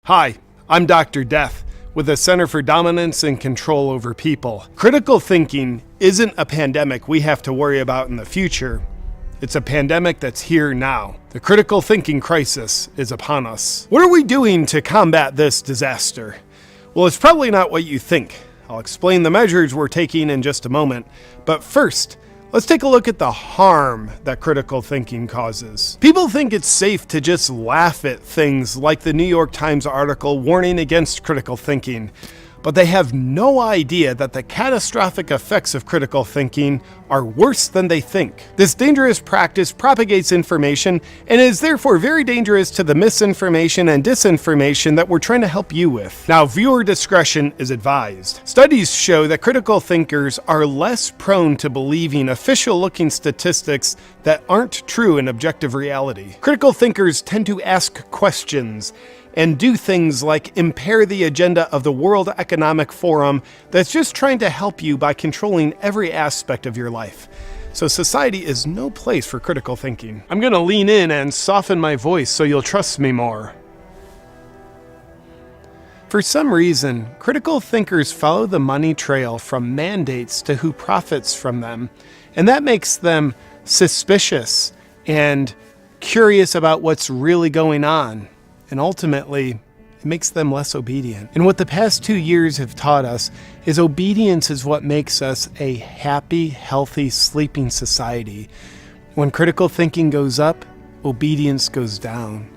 Hi, I'm Dr. Death with the Center for Dominance and Control Over People. Critical thinking isn't a pandemic we have to worry about in the future. It's a pandemic that's here now. The critical thinking crisis is upon us. What are we doing to combat this disaster? Well, it's probably not what you think. I'll explain the measures we're taking in just a moment. But first, let's take a look at the harm that critical thinking causes. People think it's safe to just laugh at things like the New York Times article warning against critical thinking, but they have no idea that the catastrophic effects of critical thinking are worse than they think. This dangerous practice propagates information and is therefore very dangerous to the misinformation and disinformation that we're trying to help you with. Now, viewer discretion is advised. Studies show that critical thinkers are less prone to believing official-looking statistics that aren't true in objective reality. Critical thinkers tend to ask questions and do things like impair the agenda of the World Economic Forum that's just trying to help you by controlling every aspect of your life. So society is no place for critical thinking. I'm gonna lean in and soften my voice so you'll trust me more. For some reason, critical thinkers follow the money trail from mandates to who profits from them, and that makes them suspicious and curious about what's really going on. And ultimately, it makes them less obedient. And what the past 2 years have taught us is obedience is what makes us a happy, healthy, sleeping society. When critical thinking goes up, obedience goes down.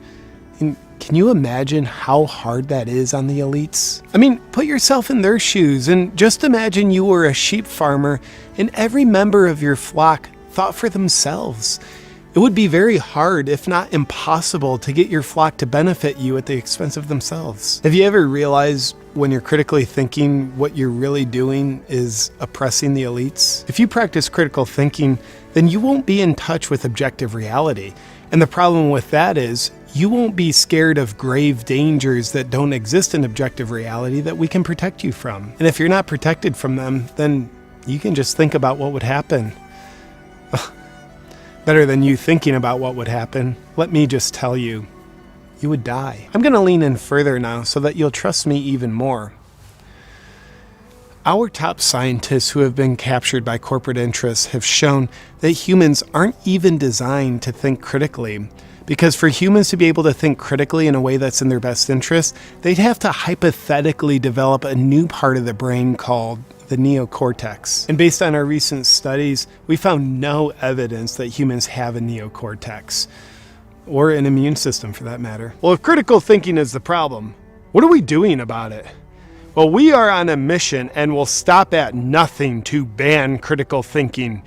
And can you imagine how hard that is on the elites? I mean, put yourself in their shoes and just imagine you were a sheep farmer and every member of your flock thought for themselves. It would be very hard, if not impossible, to get your flock to benefit you at the expense of themselves. Have you ever realized when you're critically thinking, what you're really doing is oppressing the elites? If you practice critical thinking, then you won't be in touch with objective reality. And the problem with that is, you won't be scared of grave dangers that don't exist in objective reality that we can protect you from. And if you're not protected from them, then you can just think about what would happen. Better than you thinking about what would happen, let me just tell you, you would die. I'm going to lean in further now so that you'll trust me even more. Our top scientists who have been captured by corporate interests have shown that humans aren't even designed to think critically. Because for humans to be able to think critically in a way that's in their best interest, they'd have to hypothetically develop a new part of the brain called the neocortex. And based on our recent studies, we found no evidence that humans have a neocortex, or an immune system for that matter. Well, if critical thinking is the problem, what are we doing about it? Well, we are on a mission and will stop at nothing to ban critical thinking.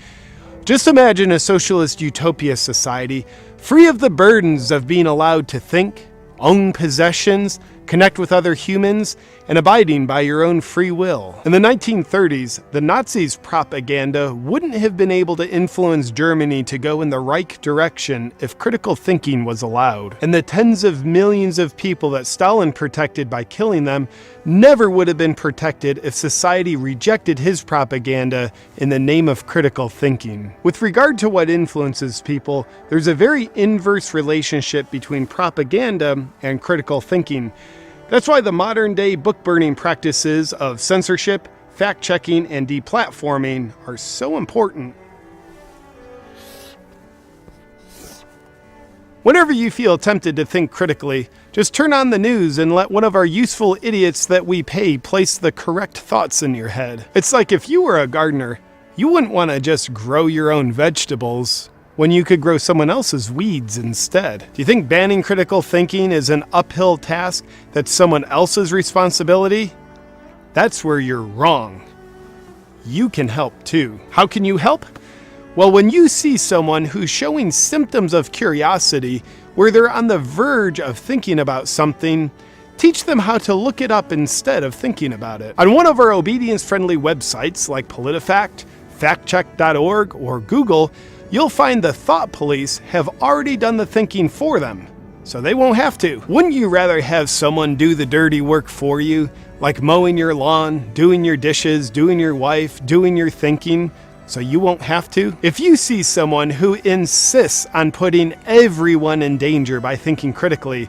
Just imagine a socialist utopia society free of the burdens of being allowed to think, own possessions, connect with other humans, and abiding by your own free will. In the 1930s, the Nazis' propaganda wouldn't have been able to influence Germany to go in the right direction if critical thinking was allowed. And the tens of millions of people that Stalin protected by killing them never would have been protected if society rejected his propaganda in the name of critical thinking. With regard to what influences people, there's a very inverse relationship between propaganda and critical thinking. That's why the modern-day book-burning practices of censorship, fact-checking, and deplatforming are so important. Whenever you feel tempted to think critically, just turn on the news and let one of our useful idiots that we pay place the correct thoughts in your head. It's like if you were a gardener, you wouldn't want to just grow your own vegetables when you could grow someone else's weeds instead. Do you think banning critical thinking is an uphill task that's someone else's responsibility? That's where you're wrong. You can help too. How can you help? Well, when you see someone who's showing symptoms of curiosity, where they're on the verge of thinking about something, teach them how to look it up instead of thinking about it. On one of our obedience-friendly websites like PolitiFact, factcheck.org, or Google, you'll find the thought police have already done the thinking for them, so they won't have to. Wouldn't you rather have someone do the dirty work for you, like mowing your lawn, doing your dishes, doing your wife, doing your thinking, so you won't have to? If you see someone who insists on putting everyone in danger by thinking critically,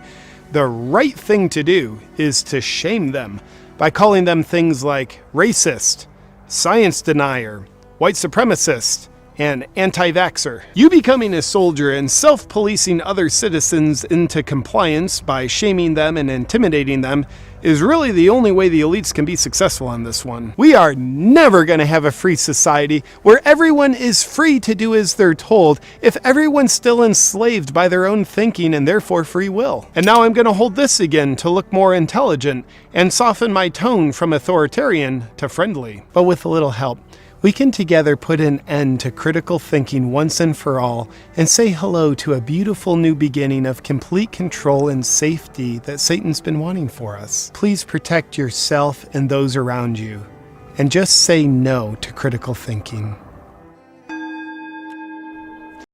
The right thing to do is to shame them by calling them things like racist, science denier, white supremacist, and anti-vaxxer. You becoming a soldier and self-policing other citizens into compliance by shaming them and intimidating them is really the only way the elites can be successful on this one. We are never going to have a free society where everyone is free to do as they're told if everyone's still enslaved by their own thinking and therefore free will. And now I'm going to hold this again to look more intelligent and soften my tone from authoritarian to friendly. But with a little help, we can together put an end to critical thinking once and for all and say hello to a beautiful new beginning of complete control and safety that Satan's been wanting for us. Please protect yourself and those around you, and just say no to critical thinking.